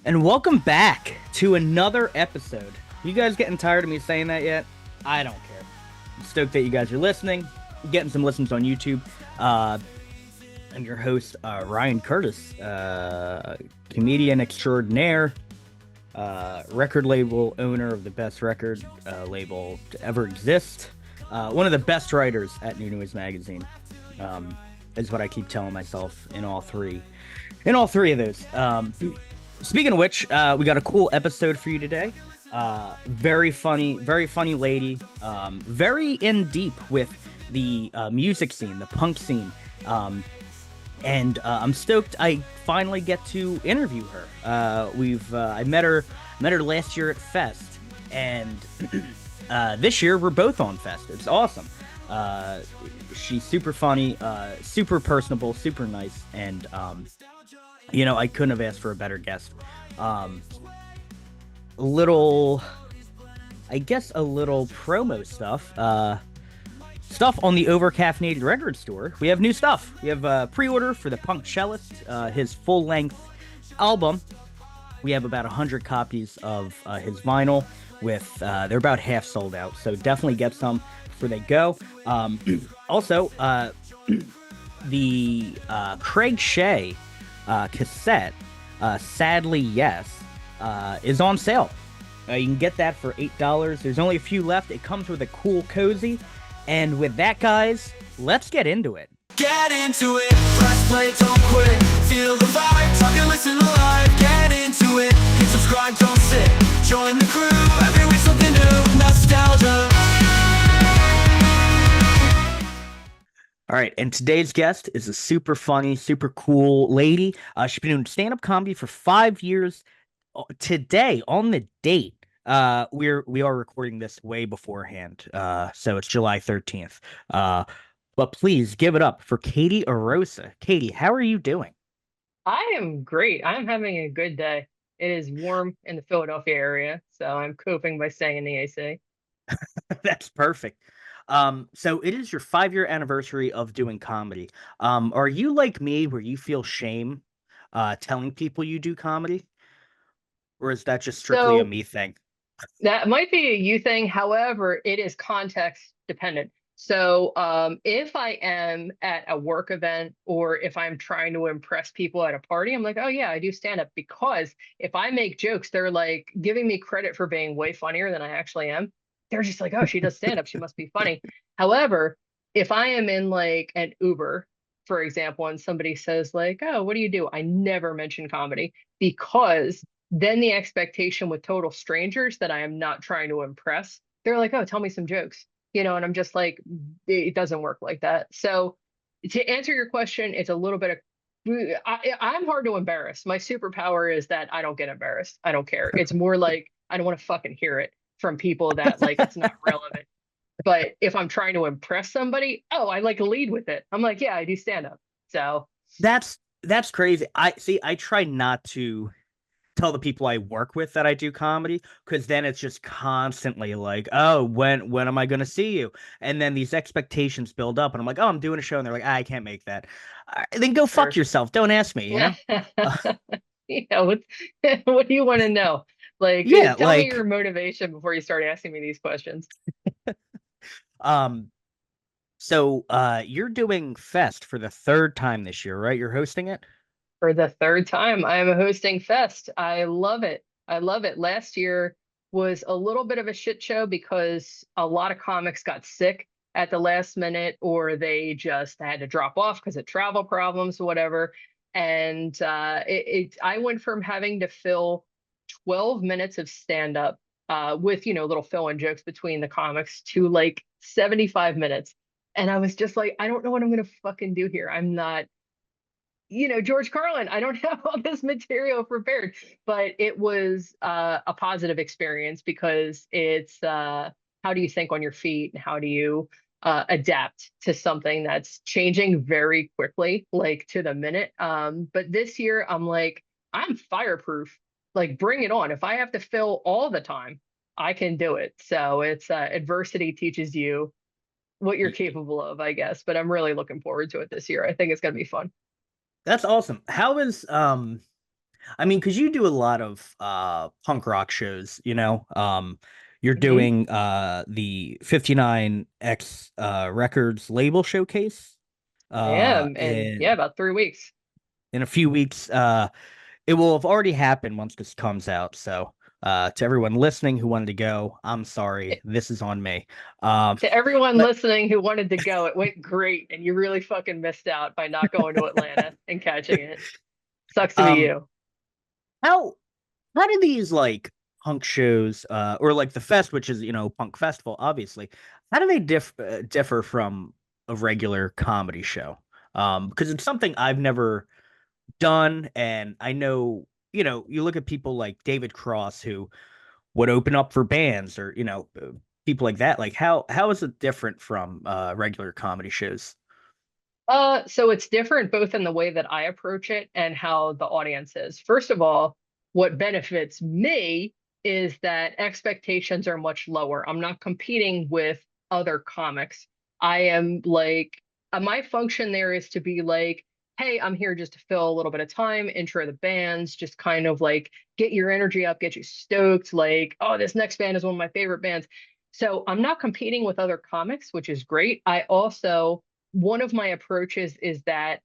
and welcome back to another episode. You guys getting tired of me saying that yet? I don't care. I'm stoked that you guys are listening, getting some listens on YouTube. I'm your host, Ryan Curtis, comedian extraordinaire, record label owner of the best record label to ever exist, one of the best writers at New Noise Magazine, is what I keep telling myself in all three of those. Speaking of which, we got a cool episode for you today. Very funny lady. Very in deep with the music scene, the punk scene. And I'm stoked I finally get to interview her. I met her last year at Fest, and this year we're both on Fest. It's awesome. She's super funny, super personable, super nice, and I couldn't have asked for a better guest. A little promo stuff. Stuff on the Overcaffeinated Record Store. We have new stuff. We have pre-order for the Punk Cellist, his full-length album. We have about 100 copies of his vinyl. They're about half sold out, so definitely get some before they go. Also, the Craig Shea cassette, Sadly Yes, is on sale. You can get that for $8. There's only a few left. It comes with a cool cozy. And with that, guys, let's get into it. Get into it, press play, don't quit. Feel the vibe, talk and listen live. Get into it, hit subscribe, don't sit. Join the crew, every week something new. Nostalgia. All right, and today's guest is a super funny, super cool lady. She's been doing stand-up comedy for 5 years. Today, on the date, we are recording this way beforehand, so it's July 13th. But please give it up for Katie Arrosa. Katie, how are you doing? I am great. I'm having a good day. It is warm in the Philadelphia area, so I'm coping by staying in the AC. That's perfect. So it is your 5-year anniversary of doing comedy. Are you like me where you feel shame telling people you do comedy? Or is that just strictly a So me thing? that might be a you thing. However, it is context dependent. So if I am at a work event or if I'm trying to impress people at a party, I'm like, oh yeah, I do stand up because if I make jokes, they're like giving me credit for being way funnier than I actually am. They're just like, oh, she does stand up. She must be funny. However, if I am in like an Uber, for example, and somebody says like, oh, what do you do? I never mention comedy because then the expectation with total strangers that I am not trying to impress, they're like, oh, tell me some jokes, and I'm just like, it doesn't work like that. So to answer your question, it's a little bit of, I'm hard to embarrass. My superpower is that I don't get embarrassed. I don't care. It's more like, I don't want to fucking hear it from people that like, it's not relevant. But if I'm trying to impress somebody, oh, I like lead with it. I'm like, yeah, I do stand up. So That's crazy. I try not to tell the people I work with that I do comedy, because then it's just constantly like, oh, when am I going to see you? And then these expectations build up, and I'm like, oh, I'm doing a show, and they're like, I can't make that. Then go fuck sure. yourself. Don't ask me, you know? What, what do you want to know? Like, Yeah, tell me like, your motivation before you start asking me these questions. um, so you're doing Fest for the third time this year, right? You're hosting it? For the third time, I am hosting Fest. I love it. I love it. Last year was a little bit of a shit show because a lot of comics got sick at the last minute or they just had to drop off because of travel problems or whatever. And I went from having to fill 12 minutes of stand up with, little fill-in jokes between the comics to like 75 minutes. And I was just like, I don't know what I'm going to fucking do here. I'm not George Carlin, I don't have all this material prepared, but it was a positive experience because it's how do you think on your feet and how do you adapt to something that's changing very quickly, like to the minute. But this year, I'm like, I'm fireproof. Like, bring it on. If I have to fill all the time, I can do it. So it's adversity teaches you what you're capable of, I guess. But I'm really looking forward to it this year. I think it's going to be fun. That's awesome. How is I mean, because you do a lot of punk rock shows, you know. You're Hmm. doing the 59X Records label showcase I am, and in yeah, about 3 weeks. a few weeks. It will have already happened once this comes out. So, to everyone listening who wanted to go, I'm sorry. This is on me. To everyone But listening who wanted to go, it went great, and you really fucking missed out by not going to Atlanta and catching it. Sucks to be um, you. how how do these like punk shows, or like the fest, which is punk festival, obviously, how do they differ from a regular comedy show? Because it's something I've never done, and I know you look at people like David Cross who would open up for bands, or people like that. Like how is it different from regular comedy shows? So it's different both in the way that I approach it and how the audience is. First of all, what benefits me is that expectations are much lower. I'm not competing with other comics. I am like, my function there is to be like, hey, I'm here just to fill a little bit of time, intro the bands, just kind of like get your energy up, get you stoked, like, oh, this next band is one of my favorite bands. So I'm not competing with other comics, which is great. I also one of my approaches is that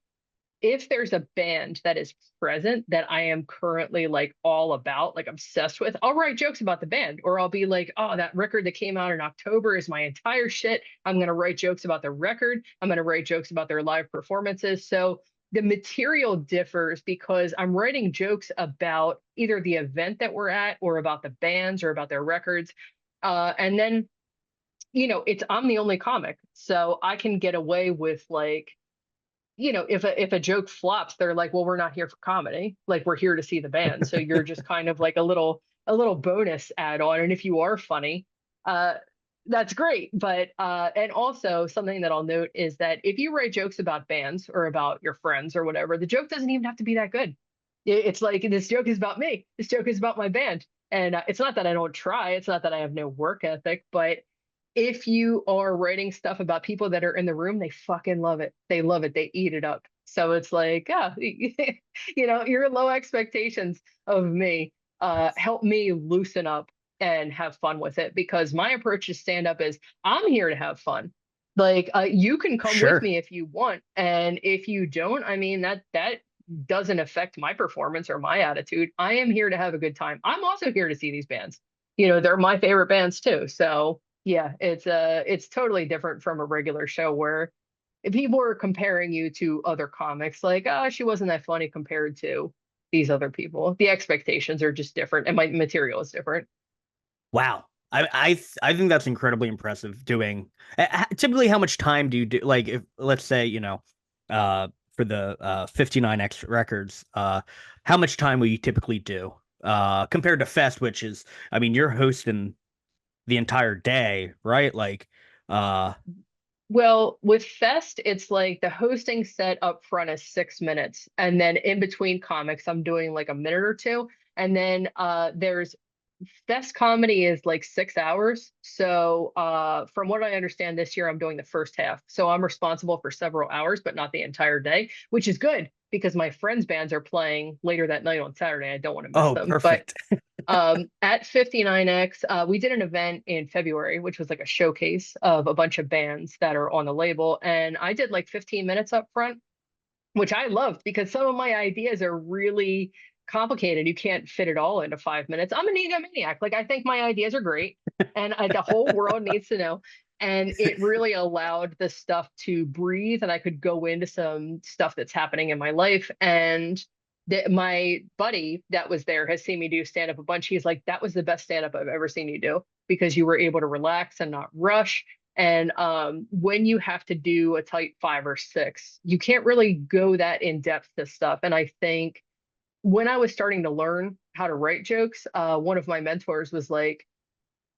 if there's a band that is present that I am currently like all about, like obsessed with, I'll write jokes about the band, or I'll be like, oh, that record that came out in October is my entire shit. I'm going to write jokes about the record. I'm going to write jokes about their live performances. So the material differs because I'm writing jokes about either the event that we're at or about the bands or about their records. And then it's I'm the only comic, so I can get away with like, if a joke flops, they're like, well, we're not here for comedy, like we're here to see the band. So you're just kind of like a little bonus add on. And if you are funny, uh, that's great. But and also something that I'll note is that if you write jokes about bands or about your friends or whatever, the joke doesn't even have to be that good. It's like this joke is about me. This joke is about my band. And it's not that I don't try. It's not that I have no work ethic, but if you are writing stuff about people that are in the room, they fucking love it. They love it. They eat it up. So it's like, yeah, your low expectations of me help me loosen up and have fun with it because my approach to stand up is I'm here to have fun. Like you can come with Sure. me if you want, and if you don't, I mean that doesn't affect my performance or my attitude. I am here to have a good time. I'm also here to see these bands. They're my favorite bands too. So yeah, it's totally different from a regular show where if people are comparing you to other comics, like, oh, she wasn't that funny compared to these other people. The expectations are just different, and my material is different. Wow. I think that's incredibly impressive doing. Typically, how much time do you do? Like, if let's say, uh, for the 59X records, how much time will you typically do? Compared to Fest, which is, I mean, you're hosting the entire day, right? Like, uh, Well, with Fest, it's like the hosting set up front is 6 minutes, and then in between comics, I'm doing like a minute or two, and then there's Fest comedy is like 6 hours. So from what I understand this year, I'm doing the first half. So I'm responsible for several hours, but not the entire day, which is good because my friends' bands are playing later that night on Saturday. I don't want to miss oh, them. But perfect. at 59X, we did an event in February, which was like a showcase of a bunch of bands that are on the label. And I did like 15 minutes up front, which I loved because some of my ideas are really complicated. You can't fit it all into 5 minutes. I'm an egomaniac. Like, I think my ideas are great, and the whole world needs to know. And it really allowed the stuff to breathe, and I could go into some stuff that's happening in my life. And my buddy that was there has seen me do stand up a bunch. He's like, that was the best stand up I've ever seen you do because you were able to relax and not rush. And when you have to do a tight 5 or 6, you can't really go that in depth to stuff. And I think when I was starting to learn how to write jokes, one of my mentors was like,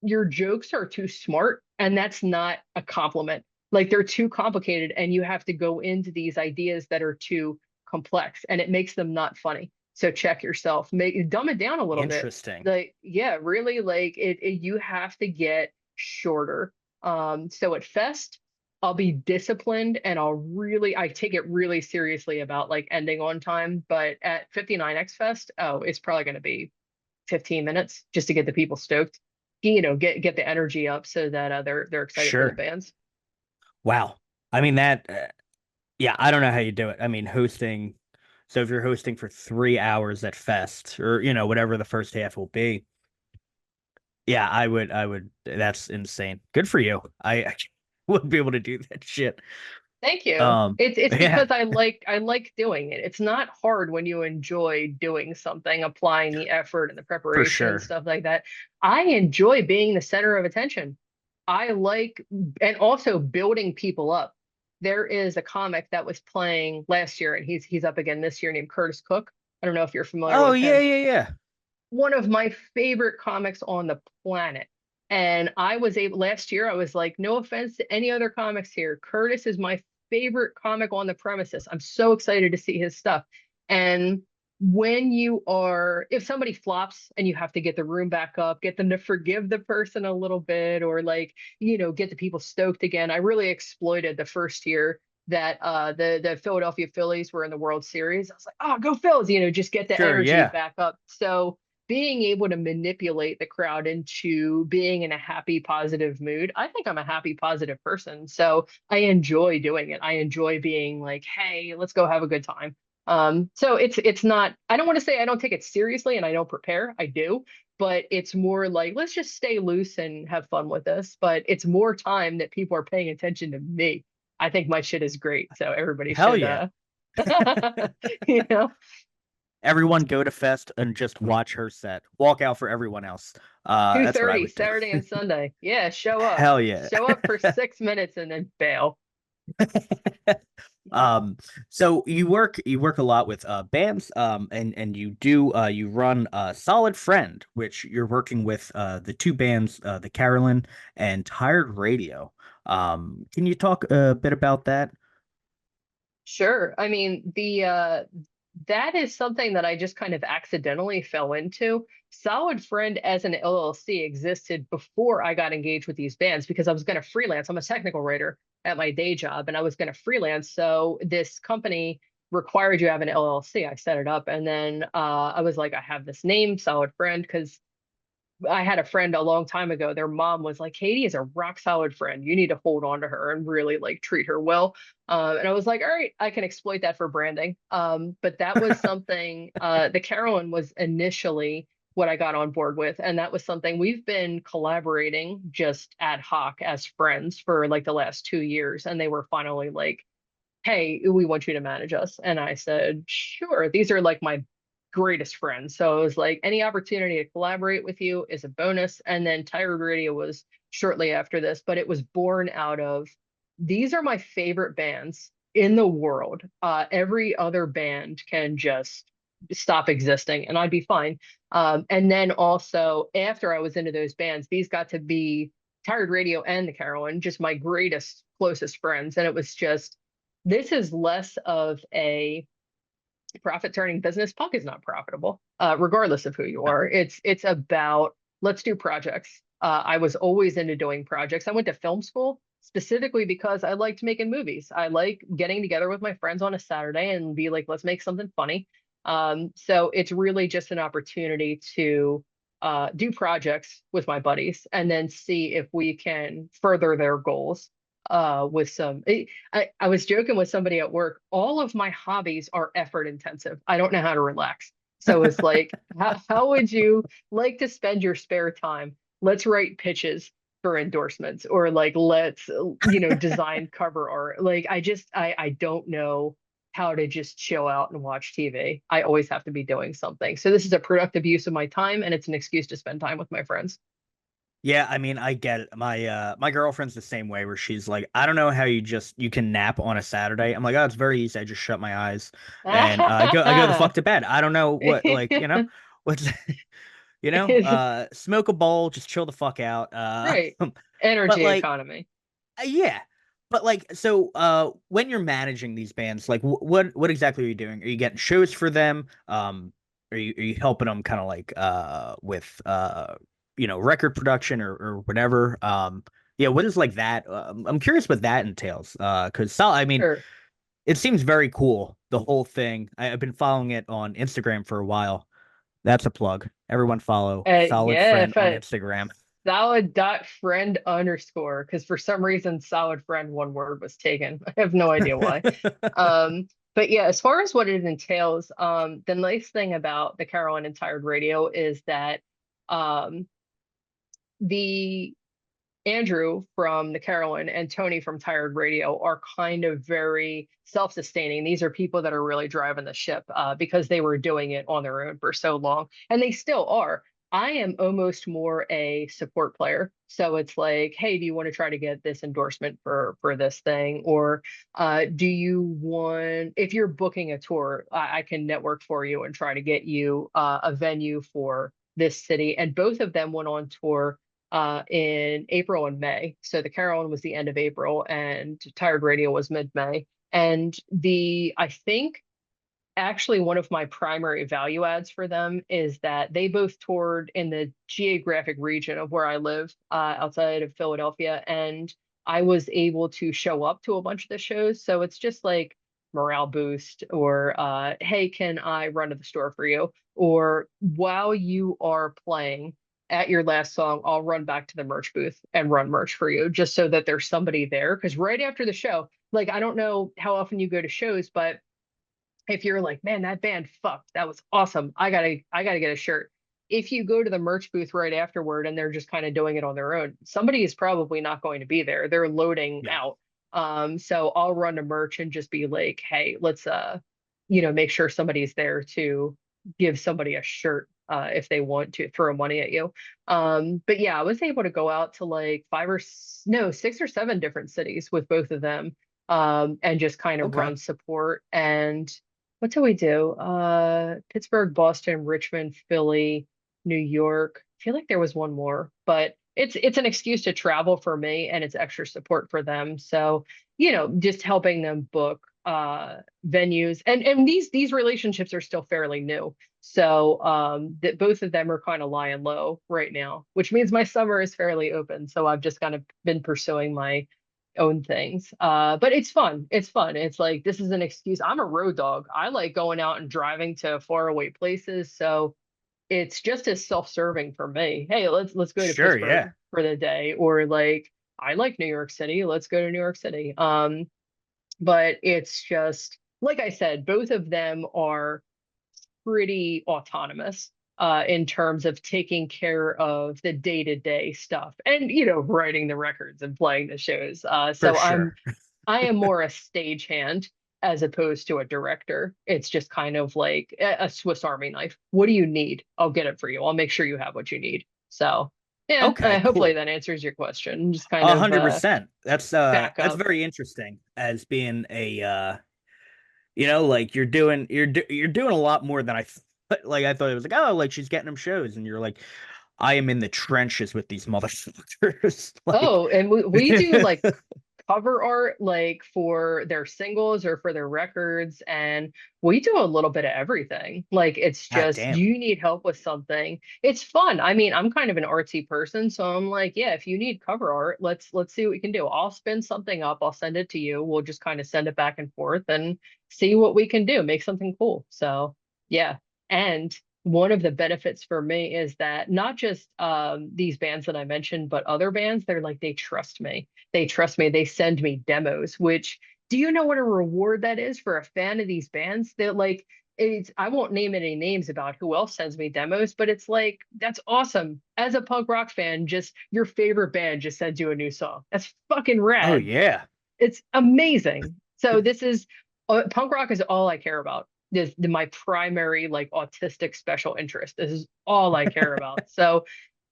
your jokes are too smart. And that's not a compliment. Like they're too complicated, and you have to go into these ideas that are too complex, and it makes them not funny. So check yourself, make dumb it down a little bit. Interesting. Like, yeah, really, like you have to get shorter. So at Fest, I'll be disciplined and I take it really seriously about like ending on time. But at 59X Fest, oh, it's probably going to be 15 minutes just to get the people stoked, get the energy up so that they're excited for the Sure. bands. Wow. I mean that. Yeah, I don't know how you do it. I mean, hosting. So if you're hosting for 3 hours at Fest, or whatever the first half will be, yeah, I would. That's insane. Good for you. I wouldn't be able to do that shit. Thank you. It's Yeah, because I like doing it. It's not hard when you enjoy doing something, applying the effort and the for preparation, sure. stuff like that. I enjoy being the center of attention. I like and also building people up. There is a comic that was playing last year and he's up again this year named Curtis Cook. I don't know if you're familiar Oh with yeah, him. yeah, yeah. One of my favorite comics on the planet. And I was able last year, I was like, no offense to any other comics here. Curtis is my favorite comic on the premises. I'm so excited to see his stuff. And if somebody flops and you have to get the room back up, get them to forgive the person a little bit, or like, get the people stoked again. I really exploited the first year that the Philadelphia Phillies were in the World Series. I was like, oh, go Phils, just get the Sure, energy yeah. back up. So being able to manipulate the crowd into being in a happy, positive mood. I think I'm a happy, positive person. So I enjoy doing it. I enjoy being like, hey, let's go have a good time. So it's not, I don't want to say I don't take it seriously and I don't prepare. I do, but it's more like, let's just stay loose and have fun with this. But it's more time that people are paying attention to me. I think my shit is great. So everybody Hell should yeah. you know, Everyone go to Fest and just watch her set. Walk out for everyone else. That's what I 2:30 would do. Saturday and Sunday. Yeah, show up. Hell yeah. Show up for 6 minutes and then bail. Um, so you work a lot with bands, and you run Solid Friend, which you're working with the two bands, the Carolyn and Tired Radio. Can you talk a bit about that? Sure. I mean, the that is something that I just kind of accidentally fell into. Solid Friend as an LLC existed before I got engaged with these bands because I was going to freelance. I'm a technical writer at my day job and I was going to freelance. So this company required you have an LLC. I set it up and then I was like, I have this name, Solid Friend, because I had a friend a long time ago. Their mom was like, Katie is a rock solid friend. You need to hold on to her and really like treat her well. And I was like, all right, I can exploit that for branding. But that was something, the Carolyn was initially what I got on board with. And that was something we've been collaborating just ad hoc as friends for like the last 2 years. And they were finally like, hey, we want you to manage us. And I said, sure. These are like my greatest friends. So it was like any opportunity to collaborate with you is a bonus. And then Tired Radio was shortly after this, but it was born out of these are my favorite bands in the world. Every other band can just stop existing and I'd be fine. And then also after I was into those bands, these got to be Tired Radio and the Carolyn, just my greatest, closest friends. And it was just, this is less of a profit turning business. Punk is not profitable, regardless of who you No. are. It's about let's do projects. I was always into doing projects. I went to film school specifically because I liked making movies. I like getting together with my friends on a Saturday and be like, let's make something funny. So it's really just an opportunity to do projects with my buddies and then see if we can further their goals with I was joking with somebody at work. All of my hobbies are effort intensive. I don't know how to relax. So it's like, how would you like to spend your spare time? Let's write pitches for endorsements or like let's design cover art. Like I don't know how to just chill out and watch TV. I always have to be doing something. So this is a productive use of my time and it's an excuse to spend time with my friends. Yeah, I mean, I get it. My girlfriend's the same way where she's like, I don't know how you can nap on a Saturday. I'm like, oh, it's very easy. I just shut my eyes and I go the fuck to bed. I don't know what what's smoke a bowl, just chill the fuck out. Right. But Energy like economy. yeah. But like so when you're managing these bands, like what exactly are you doing? Are you getting shows for them? Are you helping them kind of like with record production or whatever? Yeah, what is like that? I'm curious what that entails. Because Sal, I mean, Sure. it seems very cool, the whole thing. I've been following it on Instagram for a while. That's a plug. Everyone follow Solid Yeah, Friend if on I Instagram. solid dot friend underscore, because for some reason solid friend one word was taken. I have no idea why. But yeah, as far as what it entails, the nice thing about the Caroline and Tired Radio is that um the Andrew from the Carolyn and Tony from Tired Radio are kind of very self-sustaining. These are people that are really driving the ship because they were doing it on their own for so long, and they still are. I am almost more a support player. So it's like, hey, do you want to try to get this endorsement for this thing? Or do you want, if you're booking a tour, I can network for you and try to get you a venue for this city. And both of them went on tour in April and May. So the Carolyn was the end of April and Tired Radio was mid-May. And I think actually one of my primary value adds for them is that they both toured in the geographic region of where I live, outside of Philadelphia. And I was able to show up to a bunch of the shows. So it's just like morale boost or, hey, can I run to the store for you? Or while you are playing, at your last song, I'll run back to the merch booth and run merch for you just so that there's somebody there. Because right after the show, like, I don't know how often you go to shows, but if you're like, man, that band fucked, that was awesome. I gotta get a shirt. If you go to the merch booth right afterward and they're just kind of doing it on their own, somebody is probably not going to be there. They're loading Yeah. out. So I'll run to merch and just be like, hey, let's make sure somebody's there to give somebody a shirt if they want to throw money at you. But yeah, I was able to go out to like no, 6 or 7 different cities with both of them, and just kind of Okay. run support. And what do we do? Pittsburgh, Boston, Richmond, Philly, New York. I feel like there was one more, but it's an excuse to travel for me and it's extra support for them. So, just helping them book venues, and these relationships are still fairly new. So that both of them are kind of lying low right now, which means my summer is fairly open. So I've just kind of been pursuing my own things. But it's fun. It's fun. It's like this is an excuse. I'm a road dog. I like going out and driving to faraway places. So it's just as self-serving for me. Hey, let's go to Sure, yeah. Pittsburgh for the day, or like I like New York City. Let's go to New York City. But it's just like I said, both of them are pretty autonomous in terms of taking care of the day-to-day stuff and writing the records and playing the shows. For So sure. I am more a stagehand as opposed to a director. It's just kind of like a Swiss Army knife. What do you need? I'll get it for you. I'll make sure you have what you need. So yeah, Okay, hopefully cool. that answers your question. Just kind A of hundred percent. back That's up. very interesting as being a like you're doing a lot more than like I thought it was like, oh, like she's getting them shows and you're like, I am in the trenches with these motherfuckers. Like Oh, and we do like cover art like for their singles or for their records, and we do a little bit of everything. Like it's God just, do damn. you need help with something? It's fun. I mean, I'm kind of an artsy person, so I'm like, yeah, if you need cover art, let's see what we can do. I'll spin something up, I'll send it to you. We'll just kind of send it back and forth and see what we can do, make something cool. So, yeah. And one of the benefits for me is that not just these bands that I mentioned, but other bands, they're like, they trust me. They trust me. They send me demos, which do you know what a reward that is for a fan of these bands? They're like, I won't name any names about who else sends me demos, but it's like, that's awesome. As a punk rock fan, just your favorite band just sends you a new song. That's fucking Oh rad. yeah. It's amazing. So this is punk rock is all I care about. This my primary like autistic special interest. This is all I care about. So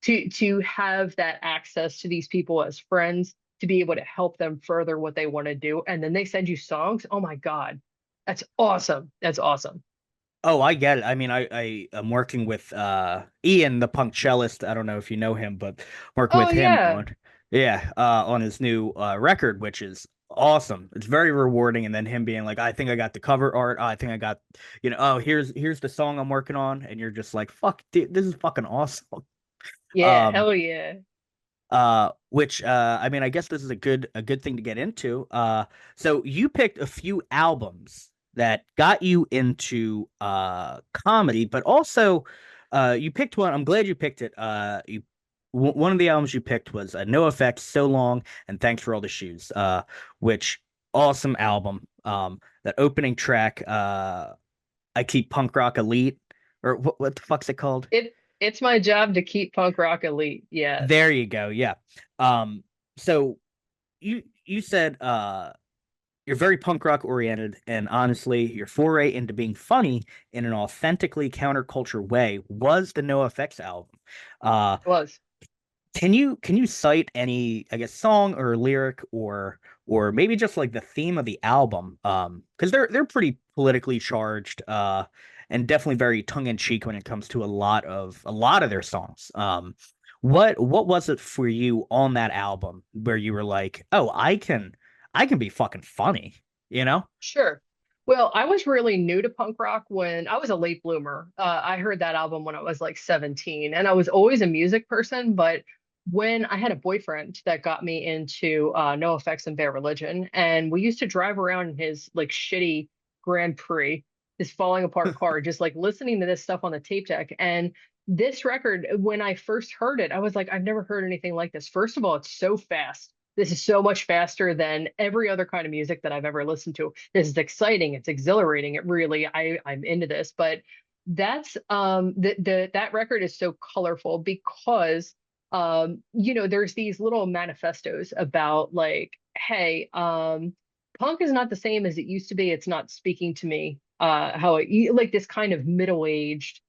to have that access to these people as friends, to be able to help them further what they want to do, and then they send you songs. Oh my God. That's awesome. That's awesome. Oh, I get it. I mean, I am working with Ian, the punk cellist. I don't know if you know him, but working Oh with him yeah. on on his new record, which is awesome. It's very rewarding. And then him being like, I think I got the cover art. Oh, I think I got, oh, here's the song I'm working on, and you're just like, fuck, dude, this is fucking awesome. Yeah, Um, hell yeah. Which I mean, I guess this is a good thing to get into. So you picked a few albums that got you into comedy, but also you picked one. I'm glad you picked it. One of the albums you picked was NoFX, So Long, and Thanks for All the Shoes. Which awesome album. That opening track, I Keep Punk Rock Elite, or what the fuck's it called? It's my job to keep punk rock elite. There Yes. you go. Yeah. Um, so you said you're very punk rock oriented, and honestly, your foray into being funny in an authentically counterculture way was the NoFX album. Uh, It was. can you cite any, I guess, song or lyric or maybe just like the theme of the album? Because they're pretty politically charged, and definitely very tongue in cheek when it comes to a lot of their songs. What was it for you on that album where you were like, oh, I can be fucking funny, you know? Sure. Well, I was really new to punk rock when I was a late bloomer. I heard that album when I was like 17, and I was always a music person. But when I had a boyfriend that got me into NoFX and Bad Religion, and we used to drive around in his like shitty Grand Prix, his falling apart car, just like listening to this stuff on the tape deck. And this record, when I first heard it, I was like, I've never heard anything like this. First of all, it's so fast. This is so much faster than every other kind of music that I've ever listened to. This is exciting. It's exhilarating. It really, I'm into this. But that's that record is so colorful because there's these little manifestos about like, hey, punk is not the same as it used to be. It's not speaking to me. How it like this kind of middle-aged,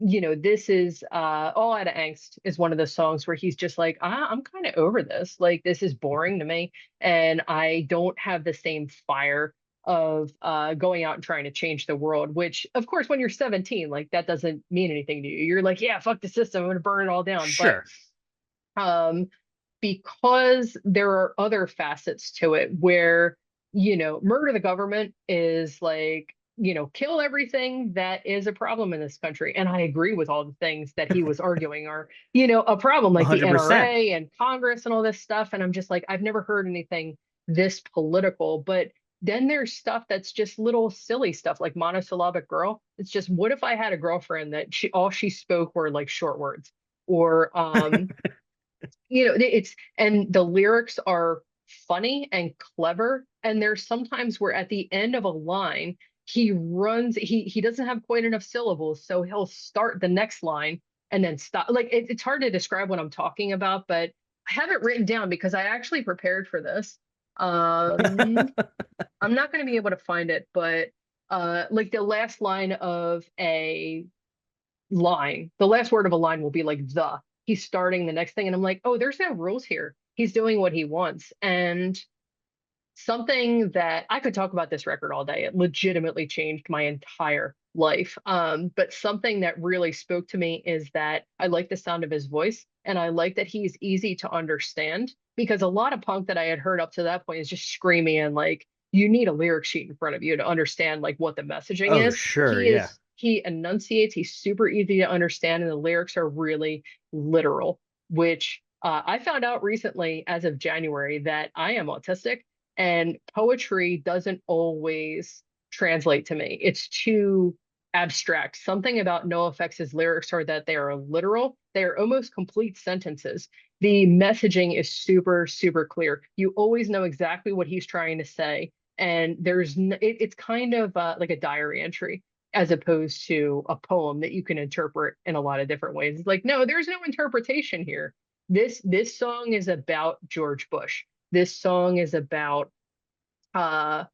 this is All Out of Angst is one of the songs where he's just like, I'm kind of over this. Like, this is boring to me. And I don't have the same fire of going out and trying to change the world, which, of course, when you're 17, like that doesn't mean anything to you. You're like, yeah, fuck the system. I'm going to burn it all down. But Sure. um, because there are other facets to it where, murder the government is like, kill everything that is a problem in this country. And I agree with all the things that he was arguing are, a problem, like the 100%. NRA and Congress and all this stuff. And I'm just like, I've never heard anything this political. But then there's stuff that's just little silly stuff like Monosyllabic Girl. It's just, what if I had a girlfriend that all she spoke were like short words? Or it's and the lyrics are funny and clever, and there's sometimes where at the end of a line he doesn't have quite enough syllables, so he'll start the next line and then stop. Like it's hard to describe what I'm talking about, but I have it written down because I actually prepared for this. um I'm not going to be able to find it, but like the last line of a the last word of a line will be like the. He's starting the next thing, and I'm like, oh, there's no rules here. He's doing what he wants. And something that I could talk about this record all day. It legitimately changed my entire life. But something that really spoke to me is that I like the sound of his voice, and I like that he's easy to understand, because a lot of punk that I had heard up to that point is just screaming and like you need a lyric sheet in front of you to understand like what the messaging Oh, is. sure, yeah. He enunciates, he's super easy to understand, and the lyrics are really literal, which I found out recently as of January that I am autistic, and poetry doesn't always translate to me. It's too abstract. Something about NoFX's lyrics are that they are literal. They are almost complete sentences. The messaging is super, super clear. You always know exactly what he's trying to say. And it's kind of like a diary entry as opposed to a poem that you can interpret in a lot of different ways. It's like, no, there's no interpretation here. This song is about George Bush. This song is about uh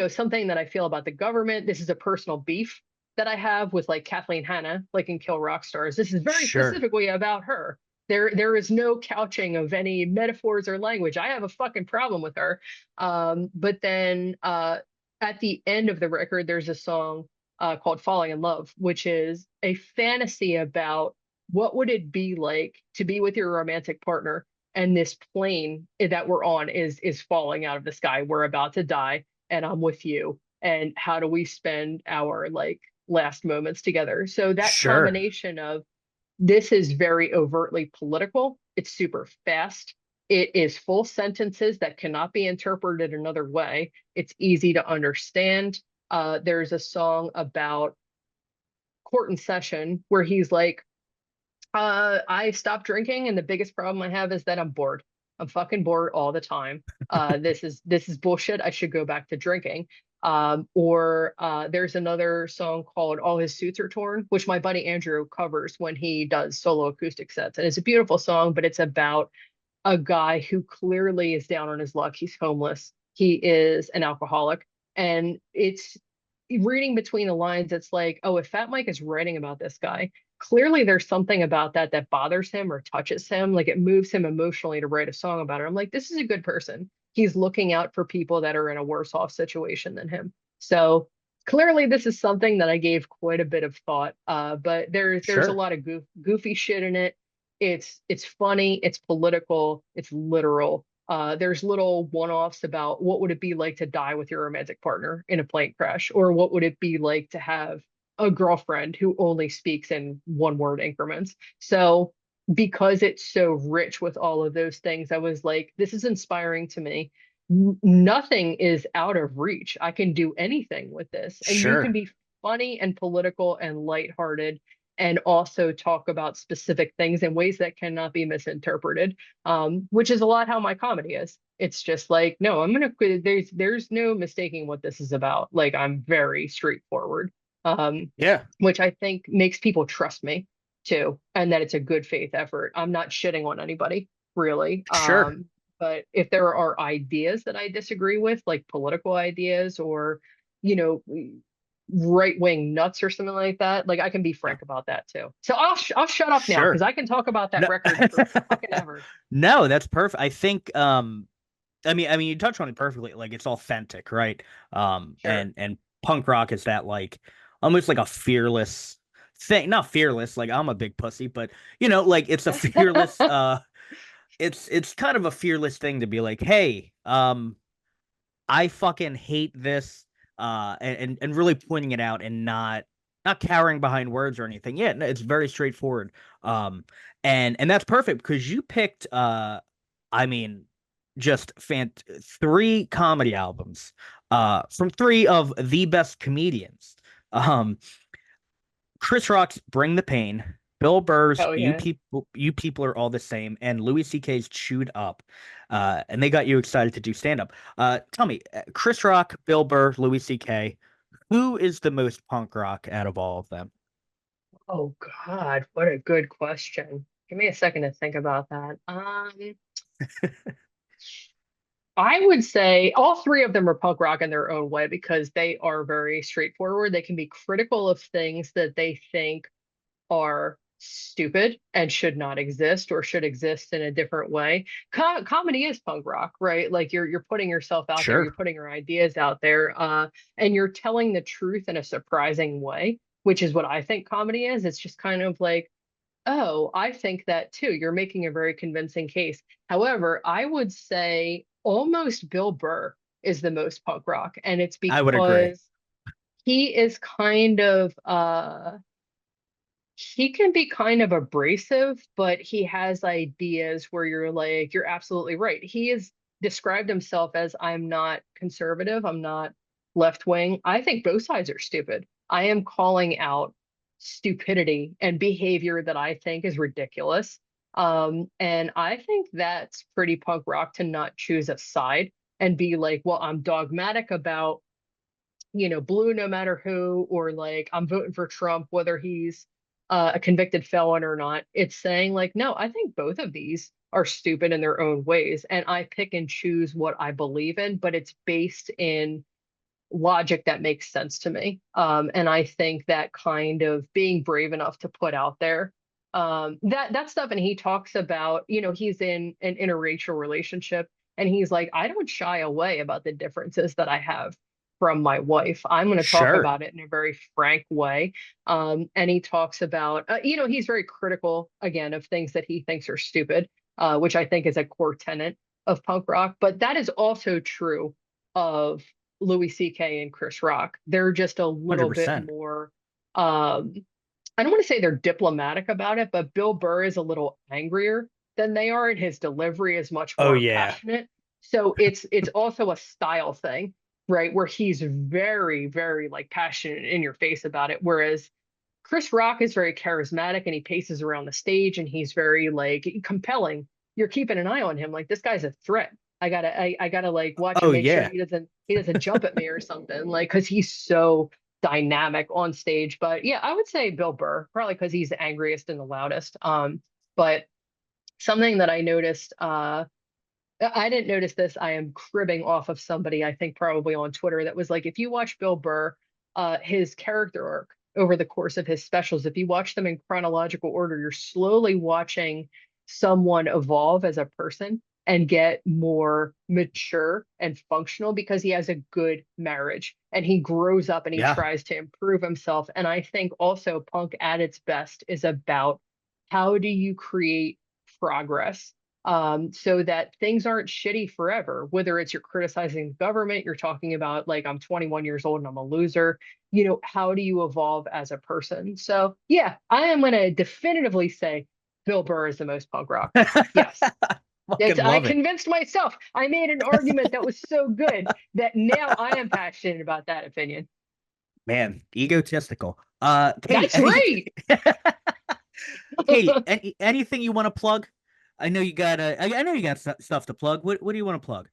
something that I feel about the government. This is a personal beef that I have with like Kathleen Hanna, like in Kill Rock Stars. This is very Sure. specifically about her. There is no couching of any metaphors or language. I have a fucking problem with her. But then at the end of the record, there's a song called Falling in Love, which is a fantasy about what would it be like to be with your romantic partner, and this plane that we're on is falling out of the sky. We're about to die, and I'm with you. And how do we spend our like last moments together? So that Sure. combination of This is very overtly political. It's super fast. It is full sentences that cannot be interpreted another way. It's easy to understand. There's a song about court in session where he's like, I stopped drinking, and the biggest problem I have is that I'm bored. I'm fucking bored all the time. This is bullshit. I should go back to drinking. Or there's another song called All His Suits Are Torn, which my buddy Andrew covers when he does solo acoustic sets. And it's a beautiful song, but it's about a guy who clearly is down on his luck. He's homeless. He is an alcoholic. And it's reading between the lines, it's like, oh, if Fat Mike is writing about this guy, clearly there's something about that that bothers him or touches him. Like it moves him emotionally to write a song about it. I'm like, this is a good person. He's looking out for people that are in a worse off situation than him. So clearly this is something that I gave quite a bit of thought. But there's a Sure. lot of goofy shit in it. It's funny, it's political, it's literal. There's little one-offs about what would it be like to die with your romantic partner in a plane crash, or what would it be like to have a girlfriend who only speaks in one word increments. So because it's so rich with all of those things, I was like, this is inspiring to me. Nothing is out of reach. I can do anything with this. And you can Sure. be funny and political and lighthearted and also talk about specific things in ways that cannot be misinterpreted, which is a lot how my comedy is. It's just like, no, I'm gonna there's no mistaking what this is about. Like I'm very straightforward, um, Yeah. which I think makes people trust me too, and that it's a good faith effort. I'm not shitting on anybody really. Sure. But if there are ideas that I disagree with, like political ideas or, you know, right wing nuts or something like that, like I can be Yeah. frank about that too. So I'll shut up now because Sure. I can talk about that No. record for fucking ever. No, that's perfect. I think I mean you touched on it perfectly. Like it's authentic, right? Sure. And punk rock is that like almost like a fearless thing. Not fearless, like I'm a big pussy, but like it's a fearless it's kind of a fearless thing to be like, "Hey, I fucking hate this," and really pointing it out and not cowering behind words or anything. Yeah, no, it's very straightforward. And that's perfect because you picked I mean just three comedy albums from three of the best comedians. Um Chris Rock's Bring the Pain, Bill Burr's Oh yeah. You People Are All the Same, and Louis C.K.'s Chewed Up. And they got you excited to do stand up. Tell me, Chris Rock, Bill Burr, Louis C.K., who is the most punk rock out of all of them? Oh God, what a good question. Give me a second to think about that. I would say all three of them are punk rock in their own way because they are very straightforward. They can be critical of things that they think are stupid and should not exist or should exist in a different way. Comedy is punk rock, right? Like you're putting yourself out there, you're Sure. putting your ideas out there, and you're telling the truth in a surprising way, which is what I think comedy is. It's just kind of like, oh, I think that too. You're making a very convincing case. However, I would say almost Bill Burr is the most punk rock, and it's I would agree. because he is kind of he can be kind of abrasive, but he has ideas where you're like, you're absolutely right. He has described himself as I'm not conservative, I'm not left wing. I think both sides are stupid. I am calling out stupidity and behavior that I think is ridiculous. And I think that's pretty punk rock to not choose a side and be like, well, I'm dogmatic about, blue no matter who, or like I'm voting for Trump, whether he's a convicted felon or not. It's saying like, no, I think both of these are stupid in their own ways, and I pick and choose what I believe in, but it's based in logic that makes sense to me. And I think that kind of being brave enough to put out there that stuff. And he talks about, he's in an interracial relationship, and he's like, I don't shy away about the differences that I have from my wife. I'm going to talk Sure. about it in a very frank way. And he talks about, he's very critical again of things that he thinks are stupid, which I think is a core tenet of punk rock. But that is also true of Louis C.K. and Chris Rock. They're just a little bit 100%. more um I don't want to say they're diplomatic about it, but Bill Burr is a little angrier than they are, and his delivery is much Oh more yeah. passionate. So it's also a style thing, right? Where he's very, very like passionate in your face about it. Whereas Chris Rock is very charismatic and he paces around the stage and he's very like compelling. You're keeping an eye on him. Like this guy's a threat. I gotta like watch Oh him, make sure yeah. he doesn't jump at me or something. Like because he's so dynamic on stage. But yeah, I would say Bill Burr, probably because he's the angriest and the loudest. But something that I noticed, I didn't notice this. I am cribbing off of somebody, I think probably on Twitter, that was like, if you watch Bill Burr, his character arc over the course of his specials, if you watch them in chronological order, you're slowly watching someone evolve as a person and get more mature and functional because he has a good marriage and he grows up and he Yeah. tries to improve himself. And I think also Punk at its best is about how do you create progress so that things aren't shitty forever, whether it's you're criticizing the government, you're talking about like, I'm 21 years old and I'm a loser. You know, how do you evolve as a person? So yeah, I am going to definitively say Bill Burr is the most punk rock. Yes. Fucking I love it. convinced myself. I made an argument that was so good that now I am passionate about that opinion. Man, egotistical. Katie, That's right. Katie, anything you want to plug? I know you got I know you got stuff to plug. What do you want to plug?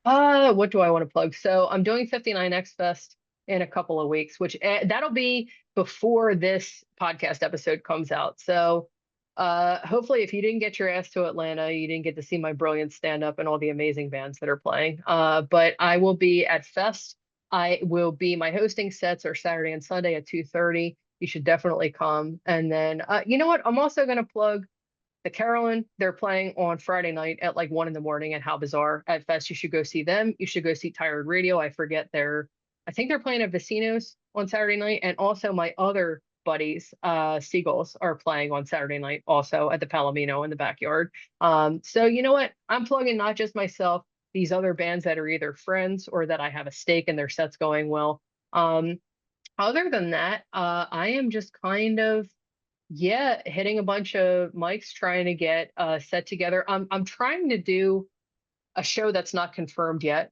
What do I want to plug? So I'm doing 59X Fest in a couple of weeks, which that'll be before this podcast episode comes out. So hopefully if you didn't get your ass to Atlanta, you didn't get to see my brilliant stand-up and all the amazing bands that are playing. But I will be at Fest. My hosting sets are Saturday and Sunday at 2:30. You should definitely come. And then you know what? I'm also gonna plug the Carolyn. They're playing on Friday night at like 1 in the morning and How Bizarre at Fest. You should go see them. You should go see Tired Radio. I think they're playing at Vecinos on Saturday night. And also my other buddies, Seagulls, are playing on Saturday night also at the Palomino in the backyard. So you know what? I'm plugging not just myself, these other bands that are either friends or that I have a stake in their sets going well. Other than that, I am just kind of hitting a bunch of mics, trying to get set together. I'm trying to do a show that's not confirmed yet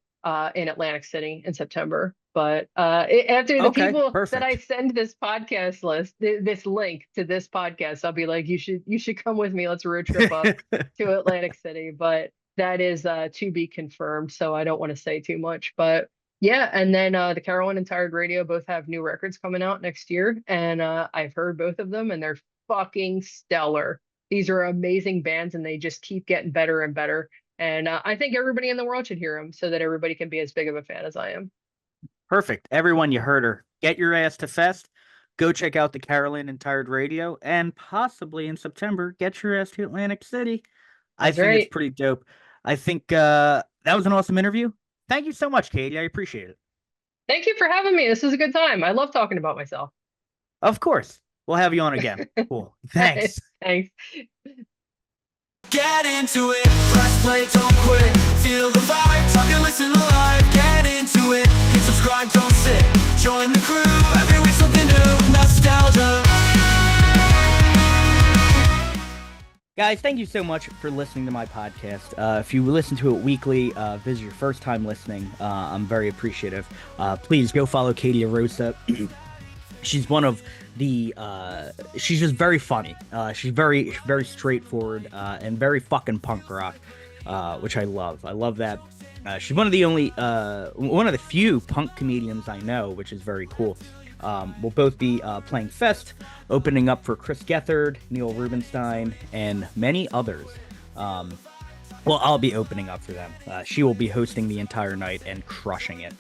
in Atlantic City in September. But after the Okay, people that I perfect. send this podcast list, this link to this podcast, I'll be like, you should come with me. Let's road trip up to Atlantic City. But that is to be confirmed, so I don't want to say too much. But yeah, and then the Carolyn and Tired Radio both have new records coming out next year, and I've heard both of them, and they're fucking stellar. These are amazing bands, and they just keep getting better and better. And I think everybody in the world should hear them, so that everybody can be as big of a fan as I am. Perfect. Everyone, you heard her. Get your ass to Fest. Go check out the Carolyn and Tired Radio, and possibly in September, get your ass to Atlantic City. I That's think right. it's pretty dope. I think that was an awesome interview. Thank you so much, Katie. I appreciate it. Thank you for having me. This was a good time. I love talking about myself. Of course. We'll have you on again. Cool. Thanks. Thanks. Get into it, press play, don't quit. Feel the vibe, talk and listen live. Get into it, hit subscribe, don't sit. Join the crew, every week something new. Nostalgia. Guys, thank you so much for listening to my podcast. If you listen to it weekly, if this is your first time listening, I'm very appreciative. Please go follow Katie Arrosa. She's one of the she's just very funny. She's very straightforward and very fucking punk rock, which I love. I love that. She's one of the few punk comedians I know, which is very cool. We'll both be playing Fest, opening up for Chris Gethard, Neil Rubenstein, and many others. Well, I'll be opening up for them. She will be hosting the entire night and crushing it.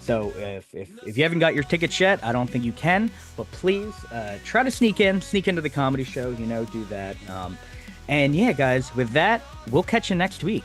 So if you haven't got your tickets yet, I don't think you can, but please try to sneak into the comedy show, do that. And yeah, guys, with that, we'll catch you next week.